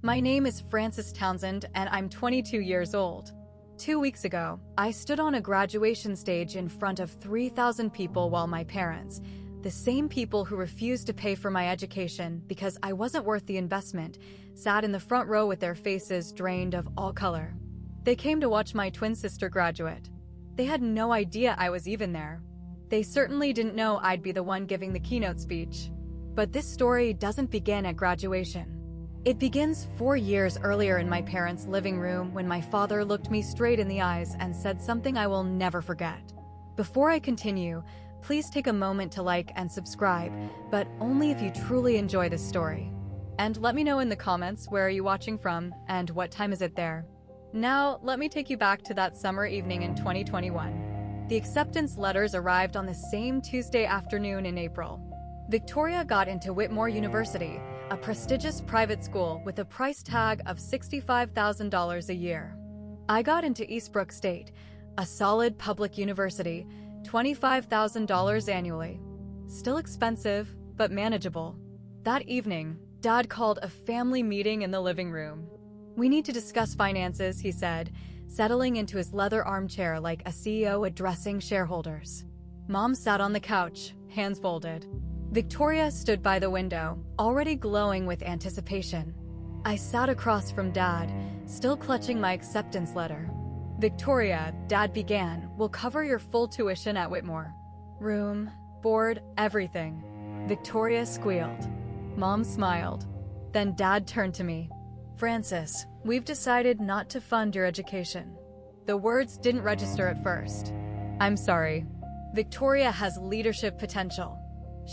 My name is Frances Townsend, and I'm 22 years old. 2 weeks ago, I stood on a graduation stage in front of 3,000 people while my parents, the same people who refused to pay for my education because I wasn't worth the investment, sat in the front row with their faces drained of all color. They came to watch my twin sister graduate. They had no idea I was even there. They certainly didn't know I'd be the one giving the keynote speech. But this story doesn't begin at graduation. It begins 4 years earlier in my parents' living room when my father looked me straight in the eyes and said something I will never forget. Before I continue, please take a moment to like and subscribe, but only if you truly enjoy this story. And let me know in the comments where are you watching from and what time is it there. Now, let me take you back to that summer evening in 2021. The acceptance letters arrived on the same Tuesday afternoon in April. Victoria got into Whitmore University, a prestigious private school with a price tag of $65,000 a year. I got into Eastbrook State, a solid public university, $25,000 annually. Still expensive, but manageable. That evening, Dad called a family meeting in the living room. "We need to discuss finances," he said, settling into his leather armchair like a CEO addressing shareholders. Mom sat on the couch, hands folded. Victoria stood by the window, already glowing with anticipation. I sat across from Dad, still clutching my acceptance letter. "Victoria," Dad began, "will cover your full tuition at Whitmore. Room, board, everything." Victoria squealed. Mom smiled. Then Dad turned to me. "Frances, we've decided not to fund your education." The words didn't register at first. "I'm sorry. Victoria has leadership potential.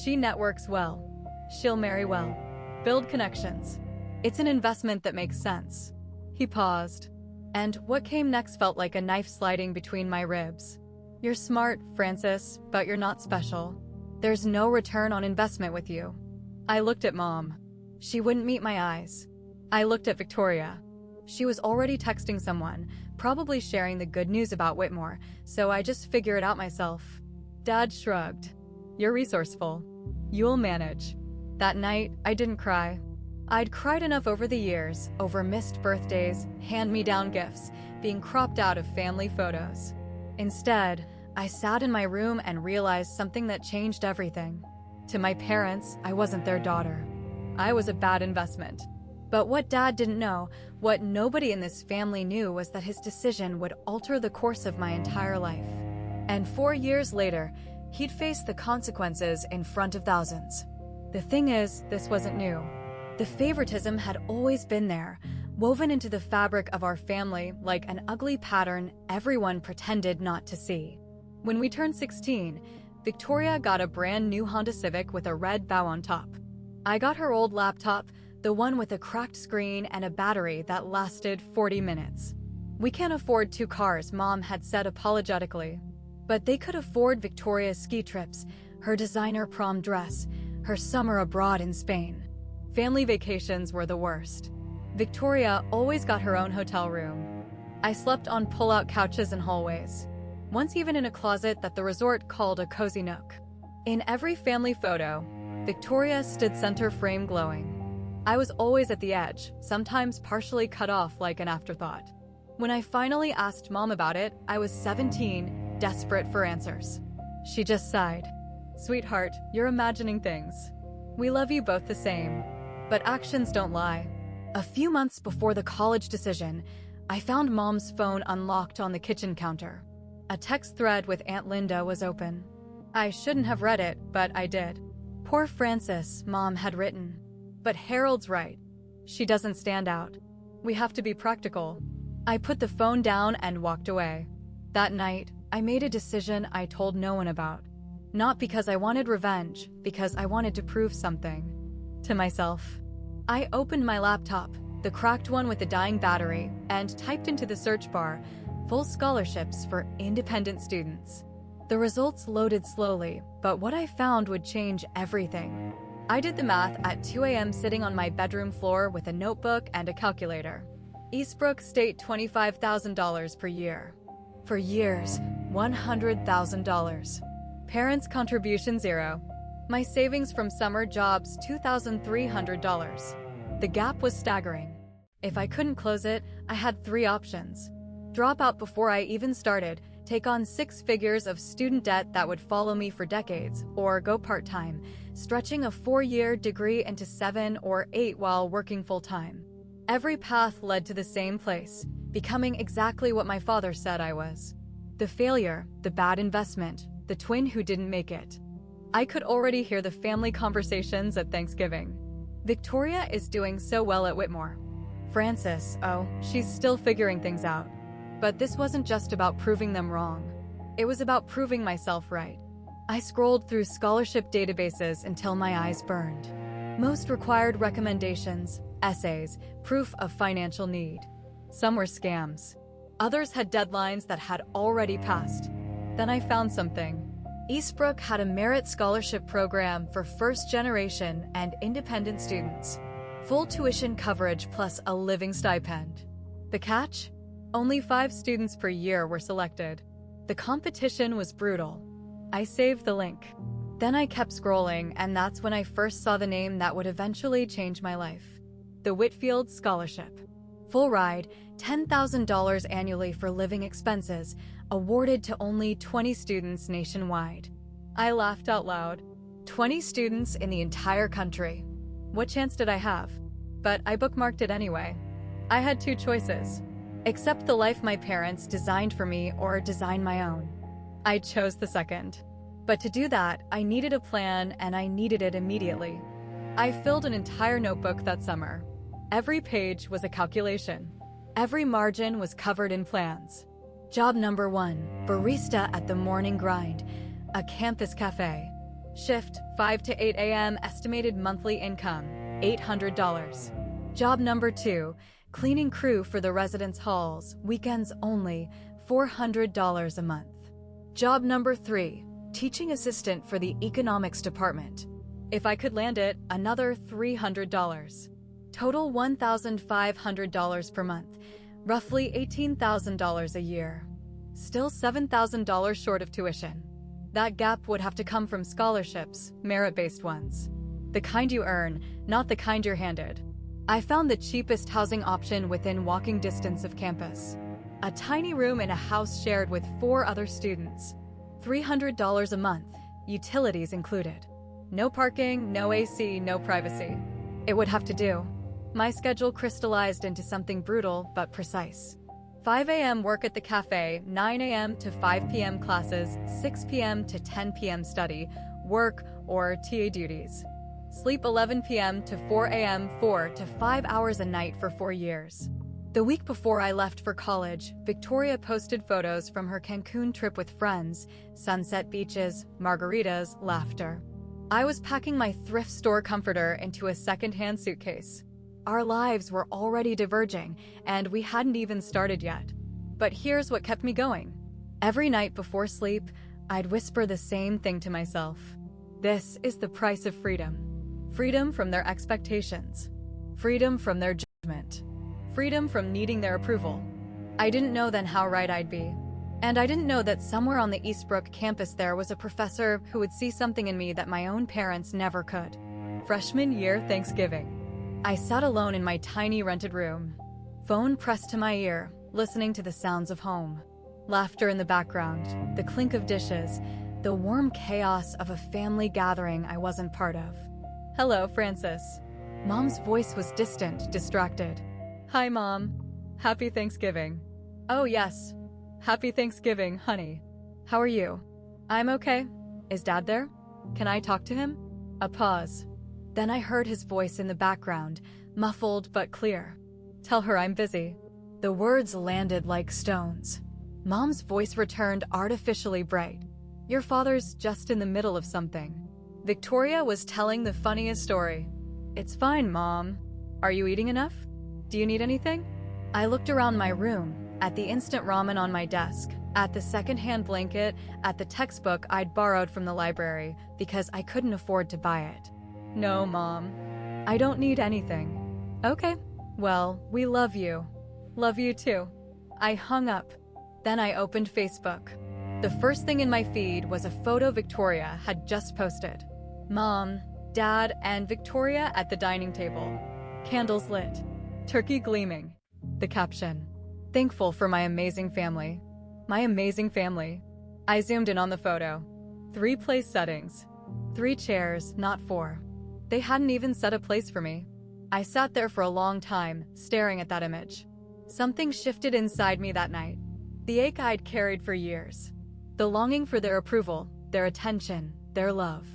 She networks well. She'll marry well. Build connections. It's an investment that makes sense." He paused. And what came next felt like a knife sliding between my ribs. "You're smart, Frances, but you're not special. There's no return on investment with you." I looked at Mom. She wouldn't meet my eyes. I looked at Victoria. She was already texting someone, probably sharing the good news about Whitmore, so I just figured it out myself. Dad shrugged. "You're resourceful. You'll manage." That night, I didn't cry. I'd cried enough over the years, over missed birthdays, hand-me-down gifts, being cropped out of family photos. Instead, I sat in my room and realized something that changed everything. To my parents, I wasn't their daughter. I was a bad investment. But what Dad didn't know, what nobody in this family knew, was that his decision would alter the course of my entire life. And 4 years later, he'd face the consequences in front of thousands. The thing is, this wasn't new. The favoritism had always been there, woven into the fabric of our family like an ugly pattern everyone pretended not to see. When we turned 16, Victoria got a brand new Honda Civic with a red bow on top. I got her old laptop, the one with a cracked screen and a battery that lasted 40 minutes. "We can't afford 2 cars," Mom had said apologetically. But they could afford Victoria's ski trips, her designer prom dress, her summer abroad in Spain. Family vacations were the worst. Victoria always got her own hotel room. I slept on pull-out couches in hallways, once even in a closet that the resort called a cozy nook. In every family photo, Victoria stood center frame glowing. I was always at the edge, sometimes partially cut off like an afterthought. When I finally asked Mom about it, I was 17, desperate for answers. She just sighed. "Sweetheart, you're imagining things. We love you both the same. But actions don't lie." A few months before the college decision, I found Mom's phone unlocked on the kitchen counter. A text thread with Aunt Linda was open. I shouldn't have read it, but I did. "Poor Frances," Mom had written. "But Harold's right. She doesn't stand out. We have to be practical." I put the phone down and walked away. That night, I made a decision I told no one about. Not because I wanted revenge, because I wanted to prove something. To myself. I opened my laptop, the cracked one with the dying battery, and typed into the search bar, "full scholarships for independent students." The results loaded slowly, but what I found would change everything. I did the math at 2 a.m. sitting on my bedroom floor with a notebook and a calculator. Eastbrook State $25,000 per year. For years, $100,000. Parents' contribution $0. My savings from summer jobs $2,300. The gap was staggering. If I couldn't close it, I had three options. Drop out before I even started, take on 6 figures of student debt that would follow me for decades, or go part-time, stretching a 4-year degree into 7 or 8 while working full-time. Every path led to the same place, becoming exactly what my father said I was. The failure, the bad investment, the twin who didn't make it. I could already hear the family conversations at Thanksgiving. Victoria is doing so well at Whitmore. Frances, oh, she's still figuring things out. But this wasn't just about proving them wrong. It was about proving myself right. I scrolled through scholarship databases until my eyes burned. Most required recommendations, essays, proof of financial need. Some were scams. Others had deadlines that had already passed. Then I found something. Eastbrook had a merit scholarship program for first-generation and independent students. Full tuition coverage plus a living stipend. The catch? Only 5 students per year were selected. The competition was brutal. I saved the link. Then I kept scrolling, and that's when I first saw the name that would eventually change my life. The Whitfield Scholarship. Full ride, $10,000 annually for living expenses, awarded to only 20 students nationwide. I laughed out loud. 20 students in the entire country. What chance did I have? But I bookmarked it anyway. I had 2 choices. Accept the life my parents designed for me or design my own. I chose the second. But to do that, I needed a plan, and I needed it immediately. I filled an entire notebook that summer. Every page was a calculation. Every margin was covered in plans. Job number 1, barista at the Morning Grind, a campus cafe. Shift, 5 to 8 a.m., estimated monthly income, $800. Job number 2, cleaning crew for the residence halls, weekends only, $400 a month. Job number 3, teaching assistant for the economics department. If I could land it, another $300. Total $1,500 per month, roughly $18,000 a year. Still $7,000 short of tuition. That gap would have to come from scholarships, merit-based ones. The kind you earn, not the kind you're handed. I found the cheapest housing option within walking distance of campus. A tiny room in a house shared with 4 other students. $300 a month, utilities included. No parking, no AC, no privacy. It would have to do. My schedule crystallized into something brutal but precise. 5 a.m. work at the cafe, 9 a.m. to 5 p.m. classes, 6 p.m. to 10 p.m. study, work, or TA duties. Sleep 11 p.m. to 4 a.m. 4 to 5 hours a night for 4 years. The week before I left for college, Victoria posted photos from her Cancun trip with friends, sunset beaches, margaritas, laughter. I was packing my thrift store comforter into a second-hand suitcase. Our lives were already diverging, and we hadn't even started yet. But here's what kept me going. Every night before sleep, I'd whisper the same thing to myself. This is the price of freedom. Freedom from their expectations. Freedom from their judgment. Freedom from needing their approval. I didn't know then how right I'd be. And I didn't know that somewhere on the Eastbrook campus there was a professor who would see something in me that my own parents never could. Freshman year Thanksgiving. I sat alone in my tiny rented room. Phone pressed to my ear, listening to the sounds of home. Laughter in the background, the clink of dishes, the warm chaos of a family gathering I wasn't part of. Hello, Frances. Mom's voice was distant, distracted. Hi, Mom. Happy Thanksgiving. Oh, yes. Happy Thanksgiving, honey. How are you? I'm okay. Is Dad there? Can I talk to him? A pause. Then I heard his voice in the background, muffled but clear. Tell her I'm busy. The words landed like stones. Mom's voice returned artificially bright. Your father's just in the middle of something. Victoria was telling the funniest story. It's fine, Mom. Are you eating enough? Do you need anything? I looked around my room, at the instant ramen on my desk, at the second-hand blanket, at the textbook I'd borrowed from the library because I couldn't afford to buy it. No, Mom. I don't need anything. Okay. Well, we love you. Love you too. I hung up. Then I opened Facebook. The first thing in my feed was a photo Victoria had just posted. Mom, Dad, and Victoria at the dining table. Candles lit. turkey gleaming. The caption: thankful for my amazing family. My amazing family. I zoomed in on the photo. 3 place settings. 3 chairs, not 4. They hadn't even set a place for me. I sat there for a long time, staring at that image. Something shifted inside me that night. The ache I'd carried for years. The longing for their approval, their attention, their love.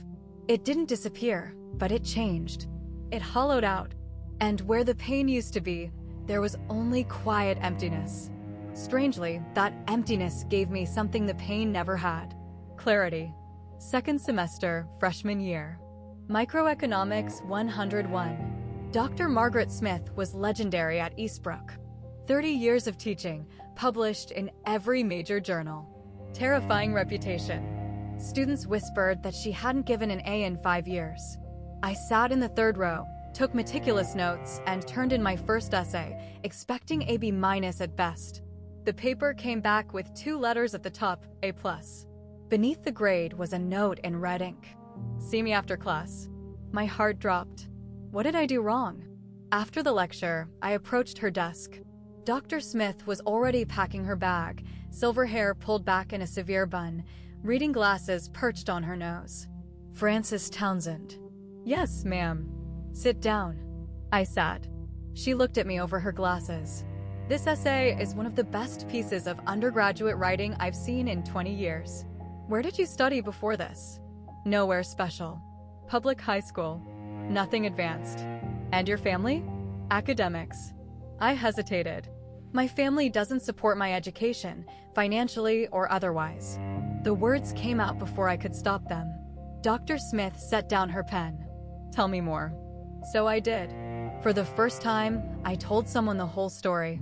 It didn't disappear, but it changed. It hollowed out. And where the pain used to be, there was only quiet emptiness. Strangely, that emptiness gave me something the pain never had. Clarity. Second semester, freshman year. Microeconomics 101. Dr. Margaret Smith was legendary at Eastbrook. 30 years of teaching, published in every major journal. Terrifying reputation. Students whispered that she hadn't given an A in 5 years. I sat in the 3rd row, took meticulous notes, and turned in my first essay, expecting a B- at best. The paper came back with 2 letters at the top, A+. Beneath the grade was a note in red ink. See me after class. My heart dropped. What did I do wrong? After the lecture, I approached her desk. Dr. Smith was already packing her bag, silver hair pulled back in a severe bun, reading glasses perched on her nose. Frances Townsend. Yes, ma'am. Sit down. I sat. She looked at me over her glasses. This essay is one of the best pieces of undergraduate writing I've seen in 20 years. Where did you study before this? Nowhere special. Public high school. Nothing advanced. And your family? Academics. I hesitated. My family doesn't support my education, financially or otherwise. The words came out before I could stop them. Dr. Smith set down her pen. Tell me more. So I did. For the first time, I told someone the whole story.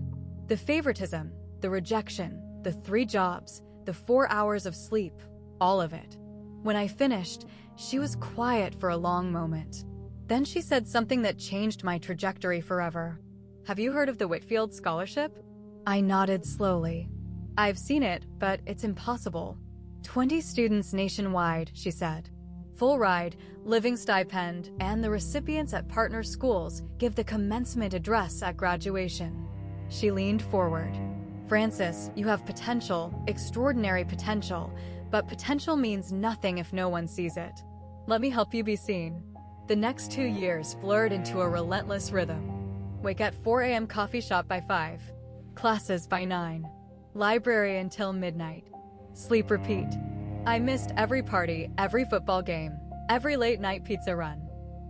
The favoritism, the rejection, the 3 jobs, the 4 hours of sleep, all of it. When I finished, she was quiet for a long moment. Then she said something that changed my trajectory forever. Have you heard of the Whitfield Scholarship? I nodded slowly. I've seen it, but it's impossible. 20 students nationwide, she said. Full ride, living stipend, and the recipients at partner schools give the commencement address at graduation. She leaned forward. Frances, you have potential, extraordinary potential, but potential means nothing if no one sees it. Let me help you be seen. The next 2 years blurred into a relentless rhythm. Wake at 4 a.m. coffee shop by 5. Classes by 9. Library until midnight. Sleep repeat. I missed every party, every football game, every late night pizza run.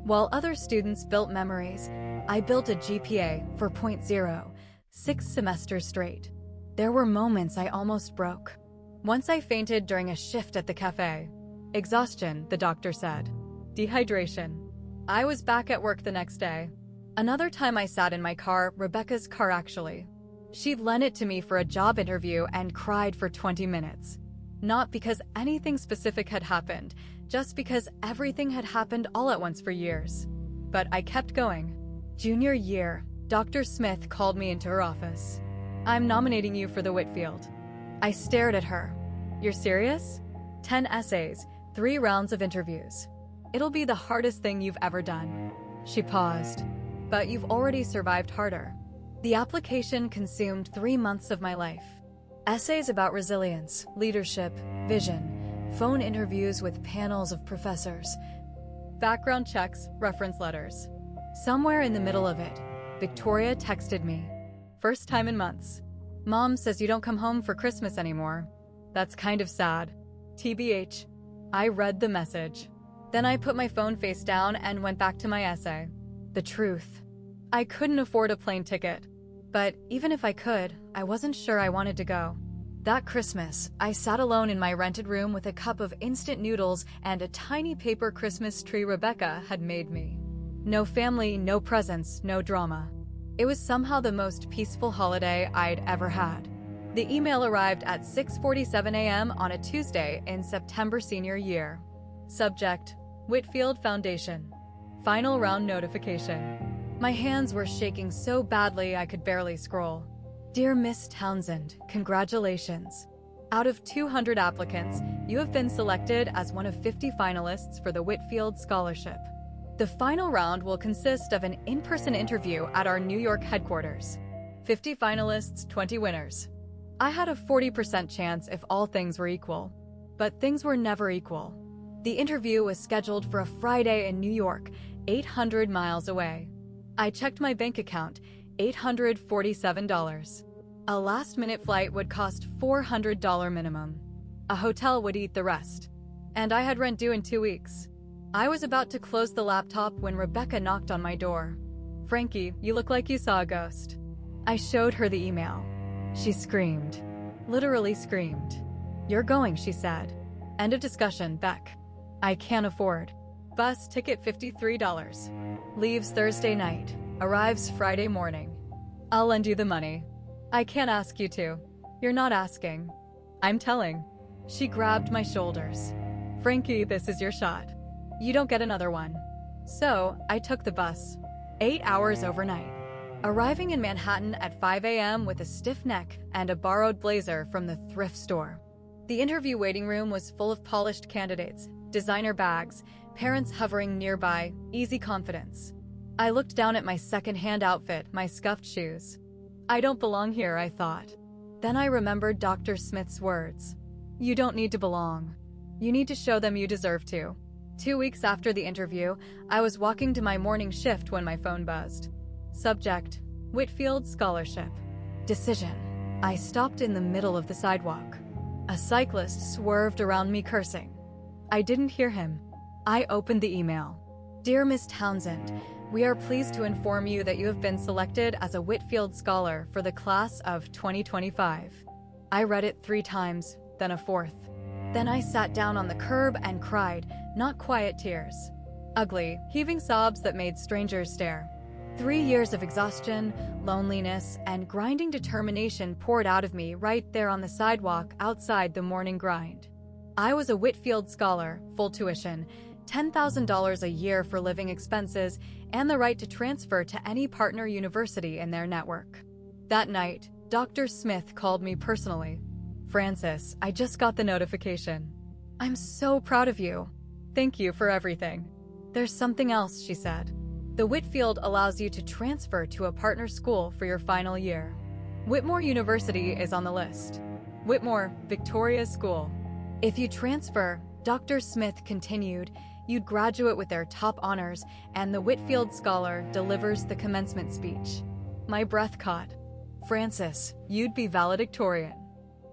While other students built memories, I built a GPA 4.0, 6 semesters straight. There were moments I almost broke. Once I fainted during a shift at the cafe. Exhaustion, the doctor said. Dehydration. I was back at work the next day. Another time I sat in my car, Rebecca's car actually. She'd lent it to me for a job interview and cried for 20 minutes. Not because anything specific had happened, just because everything had happened all at once for years. But I kept going. Junior year, Dr. Smith called me into her office. I'm nominating you for the Whitfield. I stared at her. You're serious? 10 essays, 3 rounds of interviews. It'll be the hardest thing you've ever done. She paused. But you've already survived harder. The application consumed 3 months of my life. Essays about resilience, leadership, vision, phone interviews with panels of professors, background checks, reference letters. Somewhere in the middle of it, Victoria texted me. First time in months. Mom says you don't come home for Christmas anymore. That's kind of sad. TBH. I read the message. Then I put my phone face down and went back to my essay. The truth. I couldn't afford a plane ticket. But even if I could, I wasn't sure I wanted to go. That Christmas, I sat alone in my rented room with a cup of instant noodles and a tiny paper Christmas tree Rebecca had made me. No family, no presents, no drama. It was somehow the most peaceful holiday I'd ever had. The email arrived at 6:47 a.m. on a Tuesday in September senior year. Subject: Whitfield Foundation. Final round notification. My hands were shaking so badly I could barely scroll. Dear Miss Townsend, congratulations. Out of 200 applicants, you have been selected as one of 50 finalists for the Whitfield Scholarship. The final round will consist of an in-person interview at our New York headquarters. 50 finalists, 20 winners. I had a 40% chance if all things were equal. But things were never equal. The interview was scheduled for a Friday in New York, 800 miles away. I checked my bank account, $847. A last-minute flight would cost $400 minimum. A hotel would eat the rest. And I had rent due in 2 weeks. I was about to close the laptop when Rebecca knocked on my door. "Frankie, you look like you saw a ghost." I showed her the email. She screamed. Literally screamed. "You're going," she said. End of discussion, Beck. I can't afford. Bus ticket $53. Leaves Thursday night. Arrives Friday morning. I'll lend you the money. I can't ask you to. You're not asking. I'm telling. She grabbed my shoulders. "Frankie, this is your shot. You don't get another one." So, I took the bus. 8 hours overnight. Arriving in Manhattan at 5 a.m. with a stiff neck and a borrowed blazer from the thrift store. The interview waiting room was full of polished candidates, designer bags, parents hovering nearby, easy confidence. I looked down at my second-hand outfit, my scuffed shoes. I don't belong here, I thought. Then I remembered Dr. Smith's words. You don't need to belong. You need to show them you deserve to. 2 weeks after the interview, I was walking to my morning shift when my phone buzzed. Subject: Whitfield Scholarship. Decision: I stopped in the middle of the sidewalk. A cyclist swerved around me cursing. I didn't hear him. I opened the email. Dear Miss Townsend, we are pleased to inform you that you have been selected as a Whitfield Scholar for the class of 2025. I read it 3 times, then a 4th. Then I sat down on the curb and cried, not quiet tears. Ugly, heaving sobs that made strangers stare. 3 years of exhaustion, loneliness, and grinding determination poured out of me right there on the sidewalk outside the morning grind. I was a Whitfield Scholar, full tuition, $10,000 a year for living expenses, and the right to transfer to any partner university in their network. That night, Dr. Smith called me personally. "Frances, I just got the notification. I'm so proud of you. Thank you for everything." "There's something else," she said. "The Whitfield allows you to transfer to a partner school for your final year. Whitmore University is on the list. Whitmore, Victoria's school. If you transfer," Dr. Smith continued, "you'd graduate with their top honors, and the Whitfield Scholar delivers the commencement speech." My breath caught. "Frances, you'd be valedictorian.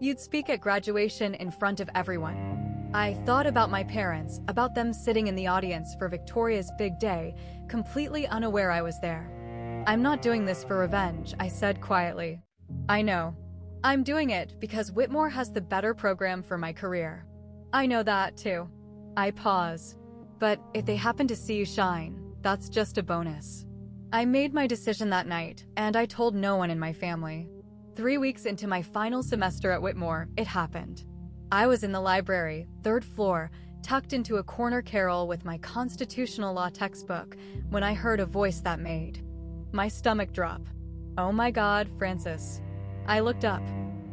You'd speak at graduation in front of everyone." I thought about my parents, about them sitting in the audience for Victoria's big day, completely unaware I was there. "I'm not doing this for revenge," I said quietly. "I know. I'm doing it because Whitmore has the better program for my career. I know that, too." I pause. "But if they happen to see you shine, that's just a bonus." I made my decision that night, and I told no one in my family. 3 weeks into my final semester at Whitmore, it happened. I was in the library, 3rd floor, tucked into a corner carrel with my constitutional law textbook, when I heard a voice that made my stomach drop. "Oh my God, Frances." I looked up.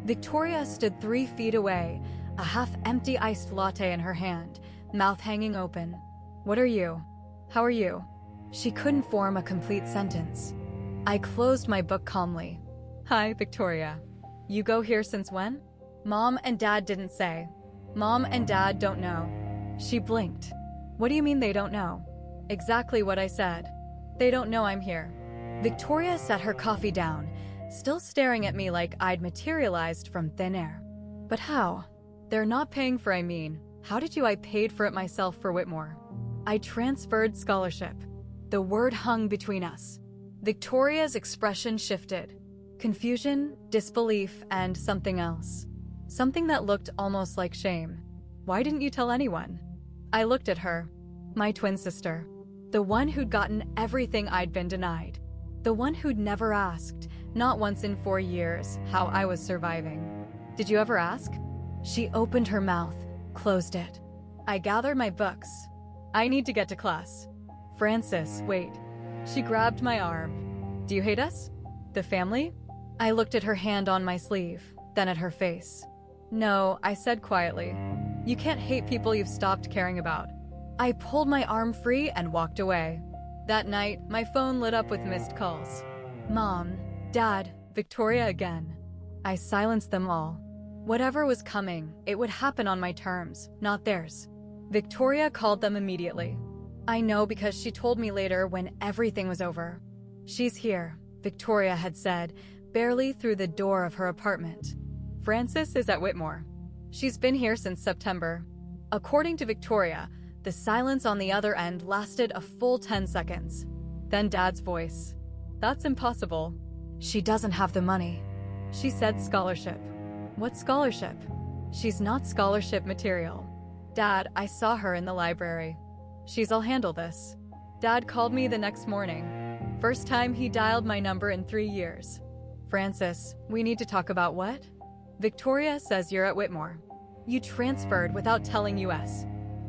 Victoria stood 3 feet away, a half-empty iced latte in her hand, mouth hanging open. "What are you? How are you?" She couldn't form a complete sentence. I closed my book calmly. "Hi, Victoria. You go here since when?" "Mom and Dad didn't say. Mom and Dad don't know." She blinked. "What do you mean they don't know?" "Exactly what I said. They don't know I'm here." Victoria set her coffee down, still staring at me like I'd materialized from thin air. "But how?" "They're not paying for I mean. How did you I paid for it myself for Whitmore. I transferred scholarship." The word hung between us. Victoria's expression shifted. Confusion, disbelief, and something else. Something that looked almost like shame. "Why didn't you tell anyone?" I looked at her. My twin sister. The one who'd gotten everything I'd been denied. The one who'd never asked, not once in 4 years, how I was surviving. "Did you ever ask?" She opened her mouth, closed it. I gathered my books. "I need to get to class." "Frances, wait." She grabbed my arm. "Do you hate us? The family?" I looked at her hand on my sleeve, then at her face. "No," I said quietly. "You can't hate people you've stopped caring about." I pulled my arm free and walked away. That night, my phone lit up with missed calls. Mom, Dad, Victoria again. I silenced them all. Whatever was coming, it would happen on my terms, not theirs. Victoria called them immediately. I know because she told me later when everything was over. She's here, Victoria had said, barely through the door of her apartment. Frances is at Whitmore. She's been here since September. According to Victoria, the silence on the other end lasted a full 10 seconds. Then Dad's voice. That's impossible. She doesn't have the money. She said scholarship. What scholarship? She's not scholarship material. Dad, I saw her in the library. I'll handle this. Dad called me the next morning. First time he dialed my number in 3 years. Frances, we need to talk about what? Victoria says you're at Whitmore. You transferred without telling us.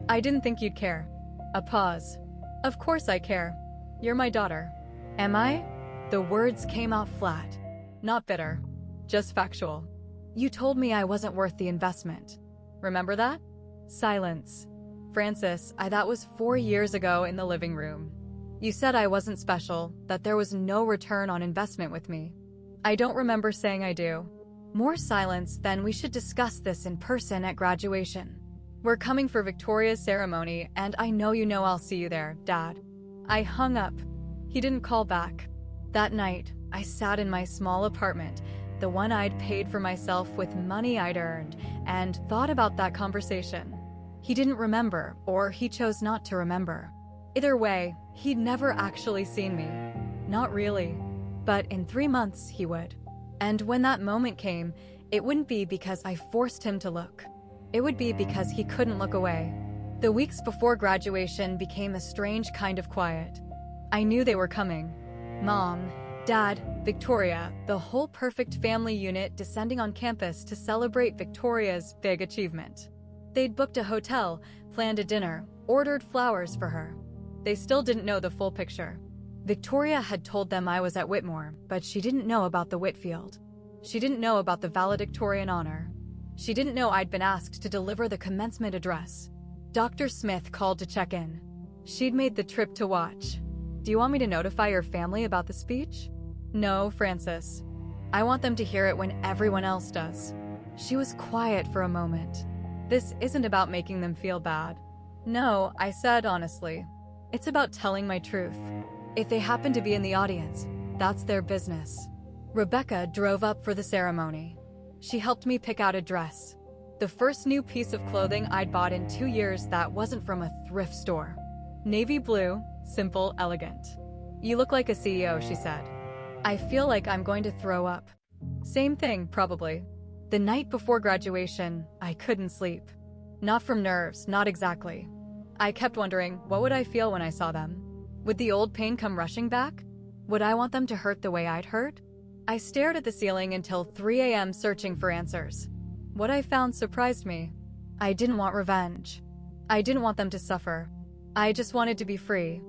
I didn't think you'd care. A pause. Of course I care. You're my daughter. Am I? The words came out flat. Not bitter. Just factual. You told me I wasn't worth the investment. Remember that? Silence. Frances, that was 4 years ago in the living room. You said I wasn't special, that there was no return on investment with me. I don't remember saying I do. More silence, then we should discuss this in person at graduation. We're coming for Victoria's ceremony, and I know you know I'll see you there, Dad. I hung up. He didn't call back. That night, I sat in my small apartment, the one I'd paid for myself with money I'd earned, and thought about that conversation. He didn't remember, or he chose not to remember. Either way, he'd never actually seen me. Not really. But in 3 months, he would. And when that moment came, it wouldn't be because I forced him to look. It would be because he couldn't look away. The weeks before graduation became a strange kind of quiet. I knew they were coming. Mom, Dad, Victoria, the whole perfect family unit descending on campus to celebrate Victoria's big achievement. They'd booked a hotel, planned a dinner, ordered flowers for her. They still didn't know the full picture. Victoria had told them I was at Whitmore, but she didn't know about the Whitfield. She didn't know about the valedictorian honor. She didn't know I'd been asked to deliver the commencement address. Dr. Smith called to check in. She'd made the trip to watch. Do you want me to notify your family about the speech? No, Frances. I want them to hear it when everyone else does. She was quiet for a moment. This isn't about making them feel bad. No, I said honestly. It's about telling my truth. If they happen to be in the audience, that's their business. Rebecca drove up for the ceremony. She helped me pick out a dress. The first new piece of clothing I'd bought in 2 years that wasn't from a thrift store. Navy blue, simple, elegant. You look like a CEO, she said. I feel like I'm going to throw up. Same thing, probably. The night before graduation, I couldn't sleep. Not from nerves, not exactly. I kept wondering, what would I feel when I saw them? Would the old pain come rushing back? Would I want them to hurt the way I'd hurt? I stared at the ceiling until 3 a.m. searching for answers. What I found surprised me. I didn't want revenge. I didn't want them to suffer. I just wanted to be free.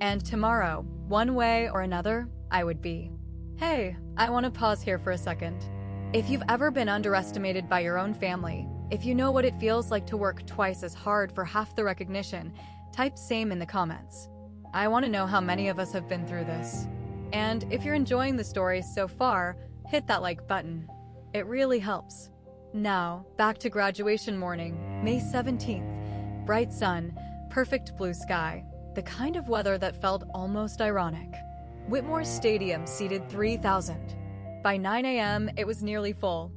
And tomorrow, one way or another, I would be. Hey, I want to pause here for a second. If you've ever been underestimated by your own family, if you know what it feels like to work twice as hard for half the recognition, type same in the comments. I want to know how many of us have been through this. And if you're enjoying the story so far, hit that like button. It really helps. Now, back to graduation morning, May 17th. Bright sun, perfect blue sky, the kind of weather that felt almost ironic. Whitmore Stadium seated 3,000. By 9 a.m., it was nearly full.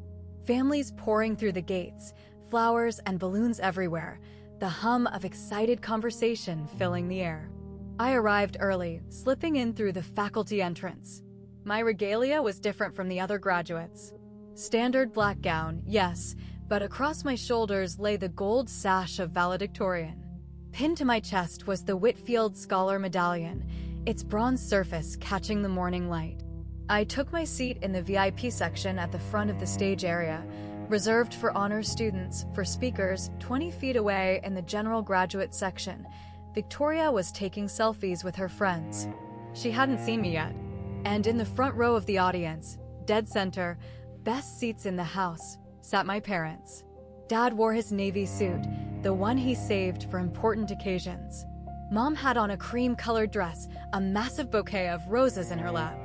Families pouring through the gates, flowers and balloons everywhere, the hum of excited conversation filling the air. I arrived early, slipping in through the faculty entrance. My regalia was different from the other graduates. Standard black gown, yes, but across my shoulders lay the gold sash of valedictorian. Pinned to my chest was the Whitfield Scholar Medallion, its bronze surface catching the morning light. I took my seat in the VIP section at the front of the stage area, reserved for honors students. For speakers, 20 feet away in the general graduate section, Victoria was taking selfies with her friends. She hadn't seen me yet. And in the front row of the audience, dead center, best seats in the house, sat my parents. Dad wore his navy suit, the one he saved for important occasions. Mom had on a cream-colored dress, a massive bouquet of roses in her lap.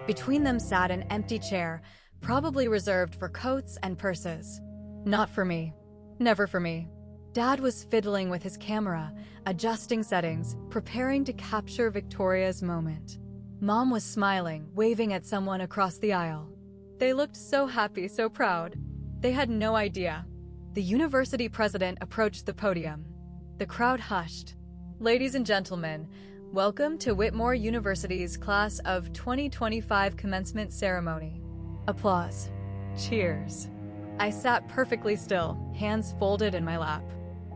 Between them sat an empty chair, probably reserved for coats and purses. Not for me. Never for me. Dad was fiddling with his camera, adjusting settings, preparing to capture Victoria's moment. Mom was smiling, waving at someone across the aisle. They looked so happy, so proud. They had no idea. The university president approached the podium. The crowd hushed. Ladies and gentlemen, welcome to Whitmore University's Class of 2025 commencement ceremony. Applause. Cheers. I sat perfectly still, hands folded in my lap.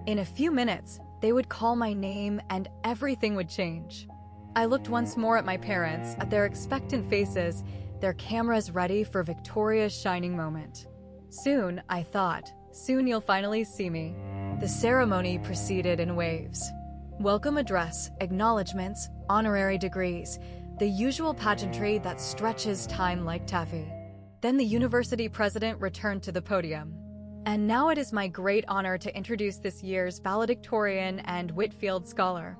In a few minutes, they would call my name and everything would change. I looked once more at my parents, at their expectant faces, their cameras ready for Victoria's shining moment. Soon, I thought, soon you'll finally see me. The ceremony proceeded in waves. Welcome address, acknowledgements, honorary degrees, the usual pageantry that stretches time like taffy. Then the university president returned to the podium. And now it is my great honor to introduce this year's valedictorian and Whitfield Scholar.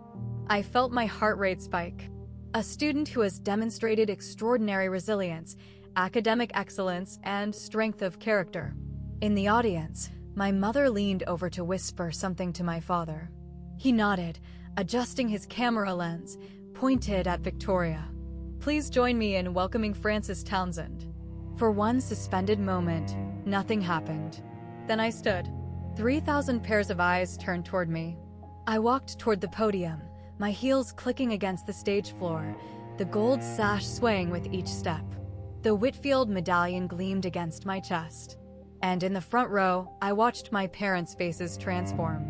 I felt my heart rate spike. A student who has demonstrated extraordinary resilience, academic excellence, and strength of character. In the audience, my mother leaned over to whisper something to my father. He nodded, adjusting his camera lens, pointed at Victoria. Please join me in welcoming Frances Townsend. For one suspended moment, nothing happened. Then I stood. 3,000 pairs of eyes turned toward me. I walked toward the podium, my heels clicking against the stage floor, the gold sash swaying with each step. The Whitfield medallion gleamed against my chest. And in the front row, I watched my parents' faces transform.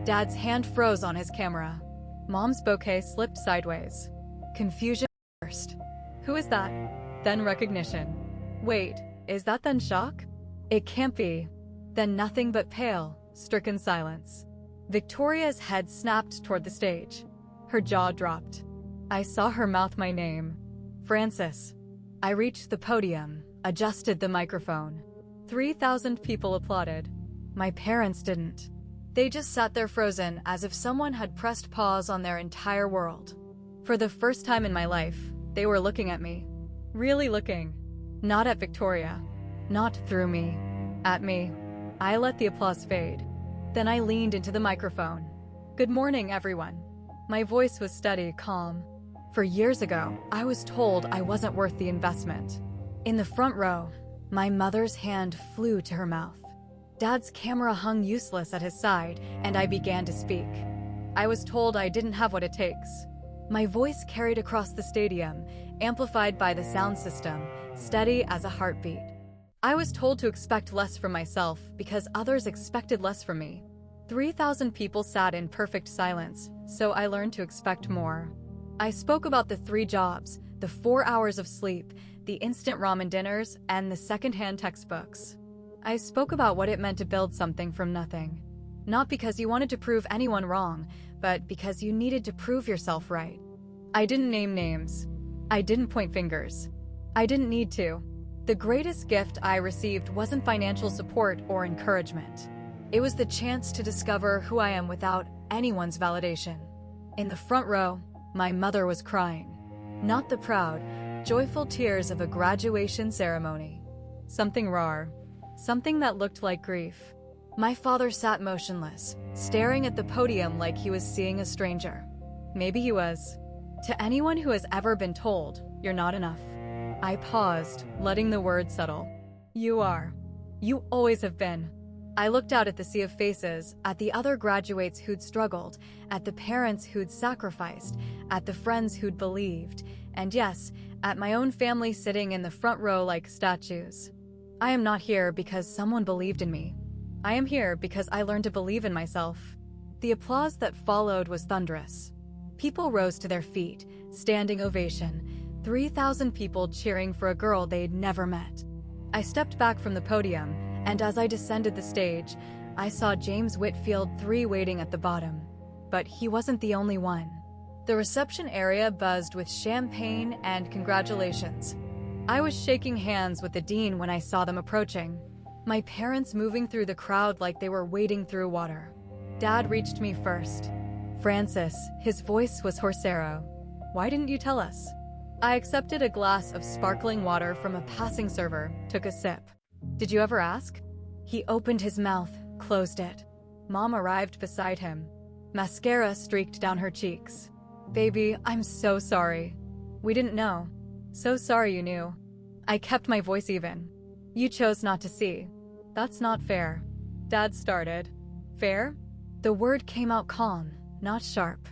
Dad's hand froze on his camera. Mom's bouquet slipped sideways. Confusion first. Who is that? Then recognition. Wait, is that then shock? It can't be. Then nothing but pale, stricken silence. Victoria's head snapped toward the stage. Her jaw dropped. I saw her mouth my name. Frances. I reached the podium, adjusted the microphone. 3,000 people applauded. My parents didn't. They just sat there frozen, as if someone had pressed pause on their entire world. For the first time in my life, they were looking at me. Really looking. Not at Victoria. Not through me. At me. I let the applause fade. Then I leaned into the microphone. Good morning, everyone. My voice was steady, calm. For years ago, I was told I wasn't worth the investment. In the front row, my mother's hand flew to her mouth. Dad's camera hung useless at his side, and I began to speak. I was told I didn't have what it takes. My voice carried across the stadium, amplified by the sound system, steady as a heartbeat. I was told to expect less from myself because others expected less from me. 3,000 people sat in perfect silence, so I learned to expect more. I spoke about the 3 jobs, the 4 hours of sleep, the instant ramen dinners, and the secondhand textbooks. I spoke about what it meant to build something from nothing. Not because you wanted to prove anyone wrong, but because you needed to prove yourself right. I didn't name names. I didn't point fingers. I didn't need to. The greatest gift I received wasn't financial support or encouragement. It was the chance to discover who I am without anyone's validation. In the front row, my mother was crying. Not the proud, joyful tears of a graduation ceremony. Something raw. Something that looked like grief. My father sat motionless, staring at the podium like he was seeing a stranger. Maybe he was. To anyone who has ever been told, you're not enough. I paused, letting the word settle. You are. You always have been. I looked out at the sea of faces, at the other graduates who'd struggled, at the parents who'd sacrificed, at the friends who'd believed, and yes, at my own family sitting in the front row like statues. I am not here because someone believed in me. I am here because I learned to believe in myself. The applause that followed was thunderous. People rose to their feet, standing ovation. 3,000 people cheering for a girl they'd never met. I stepped back from the podium, and as I descended the stage, I saw James Whitfield III waiting at the bottom. But he wasn't the only one. The reception area buzzed with champagne and congratulations. I was shaking hands with the dean when I saw them approaching. My parents moving through the crowd like they were wading through water. Dad reached me first. Francis, his voice was horsero. Why didn't you tell us? I accepted a glass of sparkling water from a passing server, took a sip. Did you ever ask? He opened his mouth, closed it. Mom arrived beside him. Mascara streaked down her cheeks. Baby, I'm so sorry. We didn't know. So sorry you knew. I kept my voice even. You chose not to see. That's not fair. Dad started. Fair? The word came out calm, not sharp.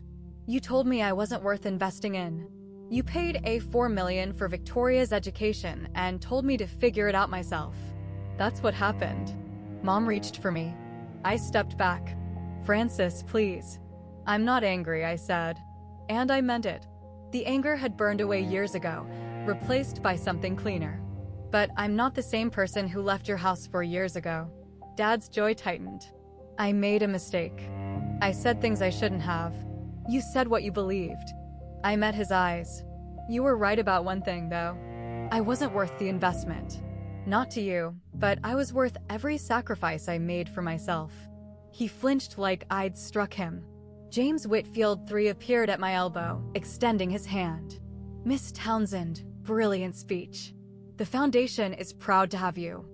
You told me I wasn't worth investing in. You paid $4 million for Victoria's education and told me to figure it out myself. That's what happened. Mom reached for me. I stepped back. Francis, please. I'm not angry, I said. And I meant it. The anger had burned away years ago, replaced by something cleaner. But I'm not the same person who left your house 4 years ago. Dad's jaw tightened. I made a mistake. I said things I shouldn't have. You said what you believed. I met his eyes. You were right about one thing, though. I wasn't worth the investment. Not to you, but I was worth every sacrifice I made for myself. He flinched like I'd struck him. James Whitfield III appeared at my elbow, extending his hand. Miss Townsend, brilliant speech. The foundation is proud to have you.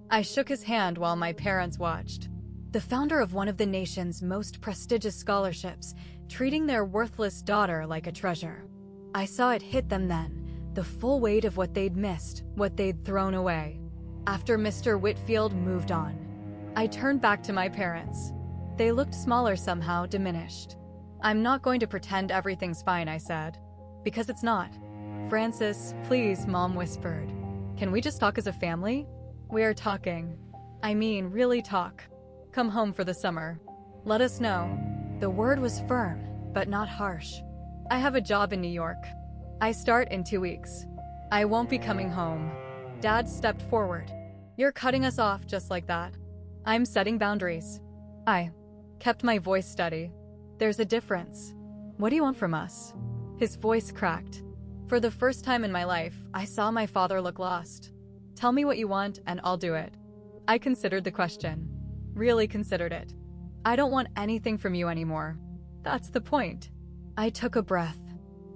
I shook his hand while my parents watched. The founder of one of the nation's most prestigious scholarships, treating their worthless daughter like a treasure. I saw it hit them then, the full weight of what they'd missed, what they'd thrown away. After Mr. Whitfield moved on, I turned back to my parents. They looked smaller somehow, diminished. I'm not going to pretend everything's fine, I said. Because it's not. Francis, please, Mom whispered. Can we just talk as a family? We're talking. I mean, really talk. Come home for the summer. Let us know. The word was firm, but not harsh. I have a job in New York. I start in 2 weeks. I won't be coming home. Dad stepped forward. You're cutting us off just like that. I'm setting boundaries. I kept my voice steady. There's a difference. What do you want from us? His voice cracked. For the first time in my life, I saw my father look lost. Tell me what you want and I'll do it. I considered the question. Really considered it. I don't want anything from you anymore. That's the point. I took a breath.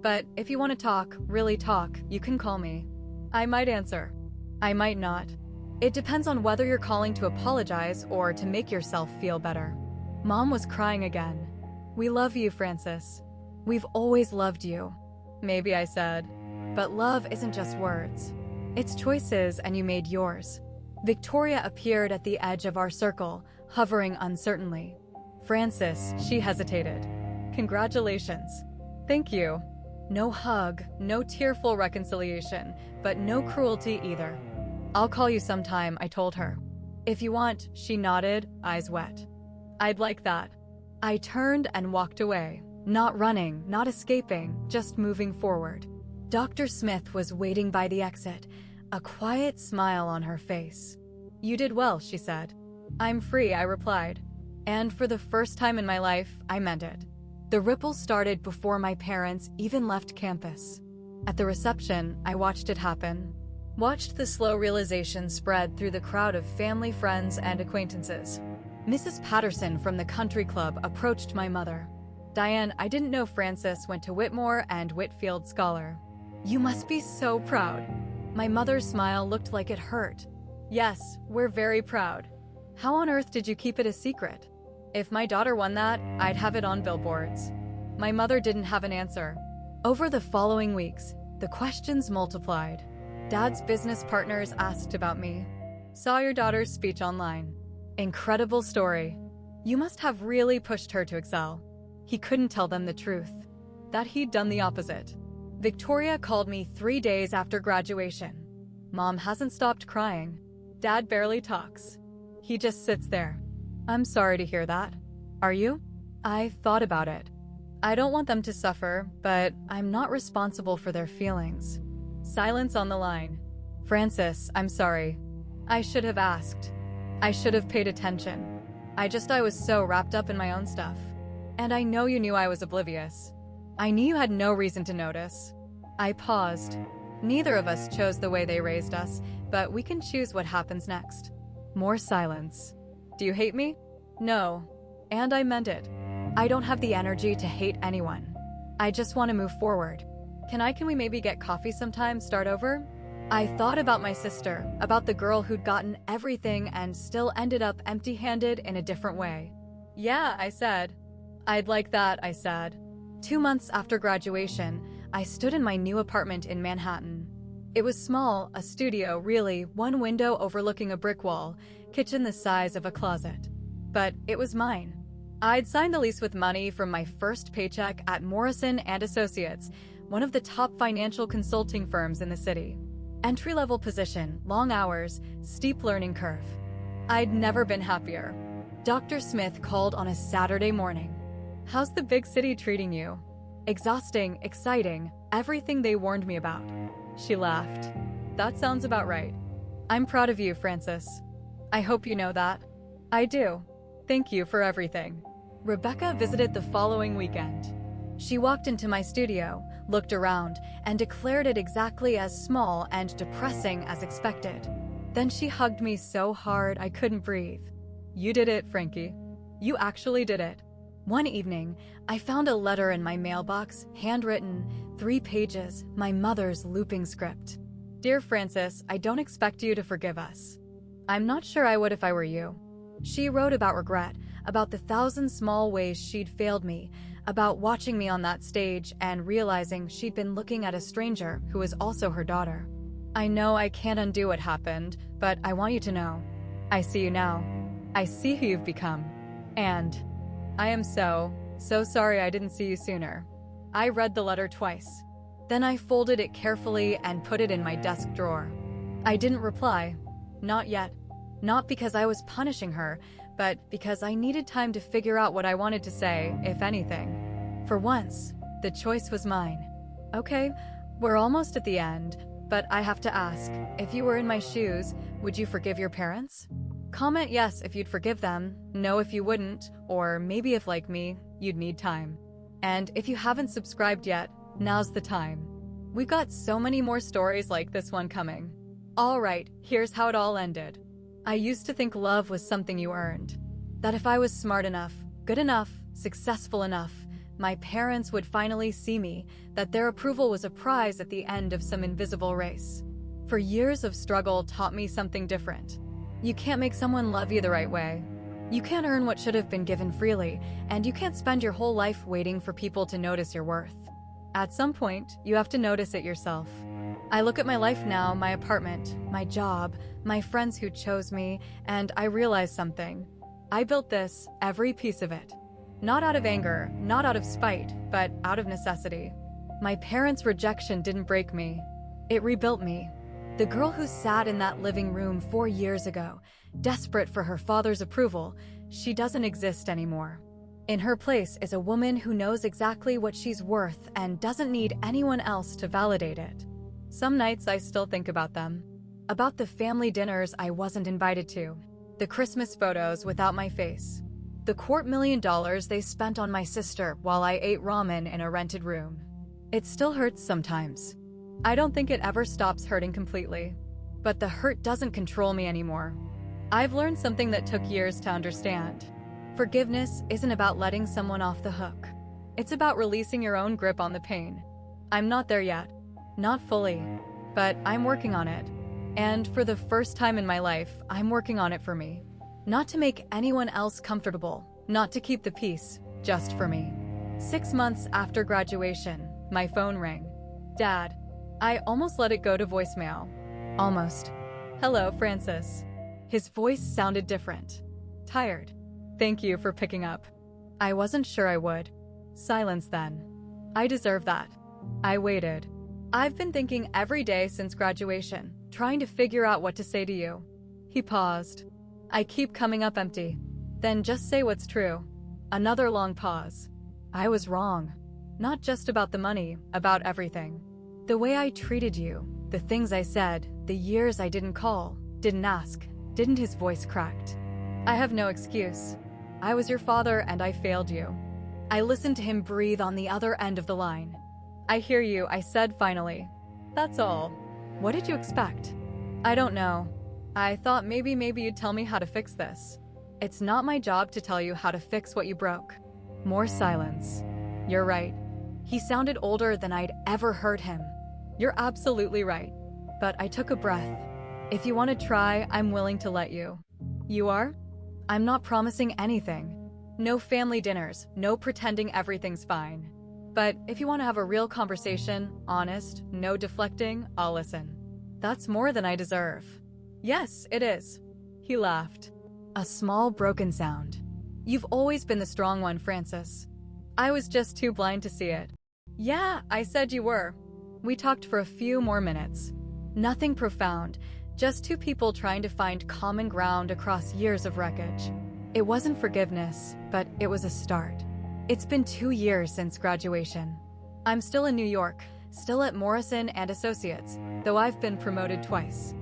But if you want to talk, really talk, you can call me. I might answer. I might not. It depends on whether you're calling to apologize or to make yourself feel better. Mom was crying again. We love you, Francis. We've always loved you. Maybe I said. But love isn't just words. It's choices, and you made yours. Victoria appeared at the edge of our circle, hovering uncertainly. Francis, she hesitated. Congratulations. Thank you. No hug, no tearful reconciliation, but no cruelty either. I'll call you sometime, I told her. If you want, she nodded, eyes wet. I'd like that. I turned and walked away, not running, not escaping, just moving forward. Dr. Smith was waiting by the exit, a quiet smile on her face. You did well, she said. I'm free, I replied. And for the first time in my life, I meant it. The ripples started before my parents even left campus. At the reception, I watched it happen. Watched the slow realization spread through the crowd of family, friends, and acquaintances. Mrs. Patterson from the country club approached my mother. Diane, I didn't know Francis went to Whitmore and Whitfield Scholar. You must be so proud. My mother's smile looked like it hurt. Yes, we're very proud. How on earth did you keep it a secret? If my daughter won that, I'd have it on billboards. My mother didn't have an answer. Over the following weeks, the questions multiplied. Dad's business partners asked about me. Saw your daughter's speech online. Incredible story. You must have really pushed her to excel. He couldn't tell them the truth. That he'd done the opposite. Victoria called me 3 days after graduation. Mom hasn't stopped crying. Dad barely talks. He just sits there. I'm sorry to hear that. Are you? I thought about it. I don't want them to suffer, but I'm not responsible for their feelings. Silence on the line. Francis, I'm sorry. I should have asked. I should have paid attention. I was so wrapped up in my own stuff. And I know you knew I was oblivious. I knew you had no reason to notice. I paused. Neither of us chose the way they raised us, but we can choose what happens next. More silence. Do you hate me? No. and I meant it. I don't have the energy to hate anyone. I just want to move forward. Can we maybe get coffee sometime, start over? I thought about my sister, about the girl who'd gotten everything and still ended up empty-handed in a different way. Yeah, I said. I'd like that, I said. 2 months after graduation, I stood in my new apartment in Manhattan. It was small, a studio, really, one window overlooking a brick wall, kitchen the size of a closet. But it was mine. I'd signed the lease with money from my first paycheck at Morrison & Associates, one of the top financial consulting firms in the city. Entry-level position, long hours, steep learning curve. I'd never been happier. Dr. Smith called on a Saturday morning. How's the big city treating you? Exhausting, exciting, everything they warned me about. She laughed. That sounds about right. I'm proud of you, Francis. I hope you know that. I do. Thank you for everything. Rebecca visited the following weekend. She walked into my studio, looked around, and declared it exactly as small and depressing as expected. Then she hugged me so hard I couldn't breathe. You did it, Frankie. You actually did it. One evening, I found a letter in my mailbox, handwritten, 3 pages, my mother's looping script. Dear Francis, I don't expect you to forgive us. I'm not sure I would if I were you. She wrote about regret, about the 1,000 small ways she'd failed me, about watching me on that stage and realizing she'd been looking at a stranger who was also her daughter. I know I can't undo what happened, but I want you to know. I see you now. I see who you've become. And I am so sorry I didn't see you sooner. I read the letter twice. Then I folded it carefully and put it in my desk drawer. I didn't reply. Not yet. Not because I was punishing her, but because I needed time to figure out what I wanted to say, if anything. For once, the choice was mine. Okay, we're almost at the end, but I have to ask, if you were in my shoes, would you forgive your parents? Comment yes if you'd forgive them, no if you wouldn't, or maybe if, like me, you'd need time. And if you haven't subscribed yet, now's the time. We've got so many more stories like this one coming. Alright, here's how it all ended. I used to think love was something you earned. That if I was smart enough, good enough, successful enough, my parents would finally see me, that their approval was a prize at the end of some invisible race. For years of struggle taught me something different. You can't make someone love you the right way. You can't earn what should have been given freely, and you can't spend your whole life waiting for people to notice your worth. At some point, you have to notice it yourself. I look at my life now, my apartment, my job, my friends who chose me, and I realize something. I built this, every piece of it. Not out of anger, not out of spite, but out of necessity. My parents' rejection didn't break me. It rebuilt me. The girl who sat in that living room 4 years ago, desperate for her father's approval, she doesn't exist anymore. In her place is a woman who knows exactly what she's worth and doesn't need anyone else to validate it. Some nights I still think about them. About the family dinners I wasn't invited to. The Christmas photos without my face. The $250,000 they spent on my sister while I ate ramen in a rented room. It still hurts sometimes. I don't think it ever stops hurting completely. But the hurt doesn't control me anymore. I've learned something that took years to understand. Forgiveness isn't about letting someone off the hook. It's about releasing your own grip on the pain. I'm not there yet. Not fully. But I'm working on it. And for the first time in my life, I'm working on it for me. Not to make anyone else comfortable. Not to keep the peace. Just for me. 6 months after graduation, my phone rang. Dad. I almost let it go to voicemail. Almost. Hello, Francis. His voice sounded different. Tired. Thank you for picking up. I wasn't sure I would. Silence then. I deserve that. I waited. I've been thinking every day since graduation, trying to figure out what to say to you. He paused. I keep coming up empty. Then just say what's true. Another long pause. I was wrong. Not just about the money, about everything. The way I treated you, the things I said, the years I didn't call, didn't ask, didn't. His voice cracked. I have no excuse. I was your father and I failed you. I listened to him breathe on the other end of the line. I hear you, I said finally. That's all. What did you expect? I don't know. I thought maybe you'd tell me how to fix this. It's not my job to tell you how to fix what you broke. More silence. You're right. He sounded older than I'd ever heard him. You're absolutely right. But I took a breath. If you want to try, I'm willing to let you. You are? I'm not promising anything. No family dinners, no pretending everything's fine. But if you want to have a real conversation, honest, no deflecting, I'll listen. That's more than I deserve. Yes, it is. He laughed. A small broken sound. You've always been the strong one, Francis. I was just too blind to see it. Yeah, I said you were. We talked for a few more minutes. Nothing profound, just two people trying to find common ground across years of wreckage. It wasn't forgiveness, but it was a start. It's been 2 years since graduation. I'm still in New York, still at Morrison & Associates, though I've been promoted twice.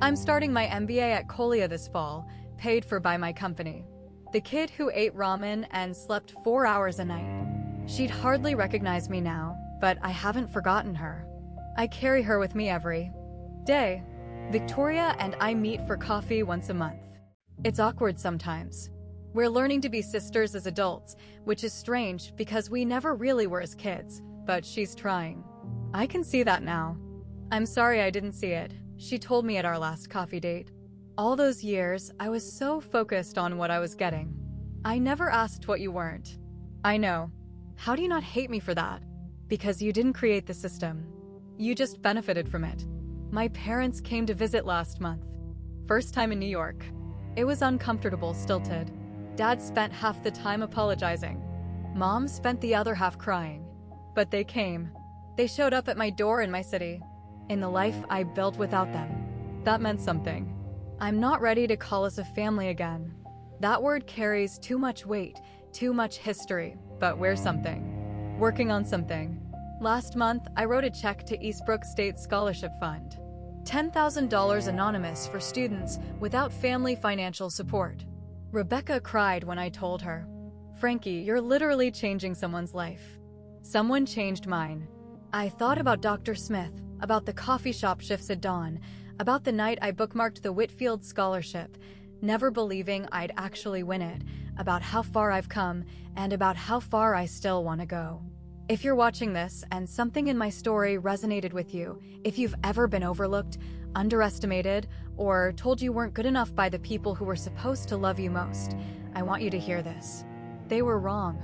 I'm starting my MBA at Colia this fall, paid for by my company. The kid who ate ramen and slept 4 hours a night. She'd hardly recognize me now, but I haven't forgotten her. I carry her with me every day. Victoria and I meet for coffee once a month. It's awkward sometimes. We're learning to be sisters as adults, which is strange because we never really were as kids, but she's trying. I can see that now. I'm sorry I didn't see it, she told me at our last coffee date. All those years, I was so focused on what I was getting. I never asked what you weren't. I know. How do you not hate me for that? Because you didn't create the system. You just benefited from it. My parents came to visit last month. First time in New York. It was uncomfortable, stilted. Dad spent half the time apologizing. Mom spent the other half crying. But they came. They showed up at my door in my city. In the life I built without them. That meant something. I'm not ready to call us a family again. That word carries too much weight, too much history, but we're something. Working on something. Last month, I wrote a check to Eastbrook State Scholarship Fund. $10,000 anonymous for students without family financial support. Rebecca cried when I told her. Frankie, you're literally changing someone's life. Someone changed mine. I thought about Dr. Smith, about the coffee shop shifts at dawn, about the night I bookmarked the Whitfield Scholarship, never believing I'd actually win it, about how far I've come, and about how far I still want to go. If you're watching this and something in my story resonated with you, if you've ever been overlooked, underestimated, or told you weren't good enough by the people who were supposed to love you most, I want you to hear this. They were wrong.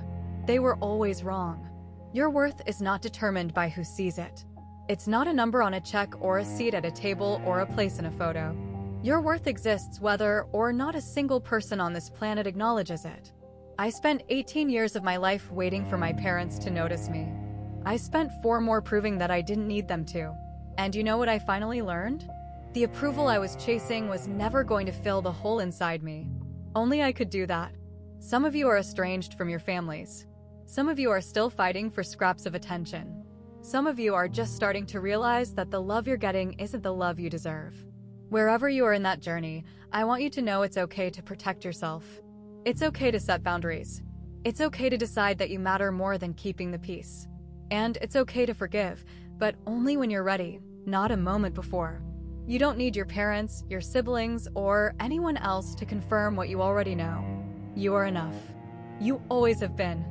They were always wrong. Your worth is not determined by who sees it. It's not a number on a check or a seat at a table or a place in a photo. Your worth exists whether or not a single person on this planet acknowledges it. I spent 18 years of my life waiting for my parents to notice me. I spent 4 more proving that I didn't need them to. And you know what I finally learned? The approval I was chasing was never going to fill the hole inside me. Only I could do that. Some of you are estranged from your families. Some of you are still fighting for scraps of attention. Some of you are just starting to realize that the love you're getting isn't the love you deserve. Wherever you are in that journey, I want you to know it's okay to protect yourself. It's okay to set boundaries. It's okay to decide that you matter more than keeping the peace. And it's okay to forgive, but only when you're ready, not a moment before. You don't need your parents, your siblings, or anyone else to confirm what you already know. You are enough. You always have been.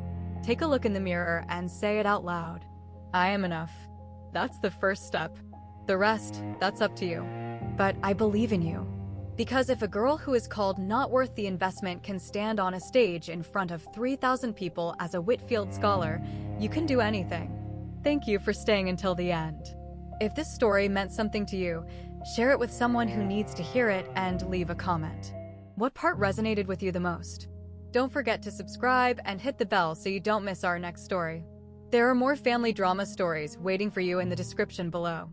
Take a look in the mirror and say it out loud. I am enough. That's the first step. The rest, that's up to you. But I believe in you. Because if a girl who is called not worth the investment can stand on a stage in front of 3,000 people as a Whitfield scholar, you can do anything. Thank you for staying until the end. If this story meant something to you, share it with someone who needs to hear it and leave a comment. What part resonated with you the most? Don't forget to subscribe and hit the bell so you don't miss our next story. There are more family drama stories waiting for you in the description below.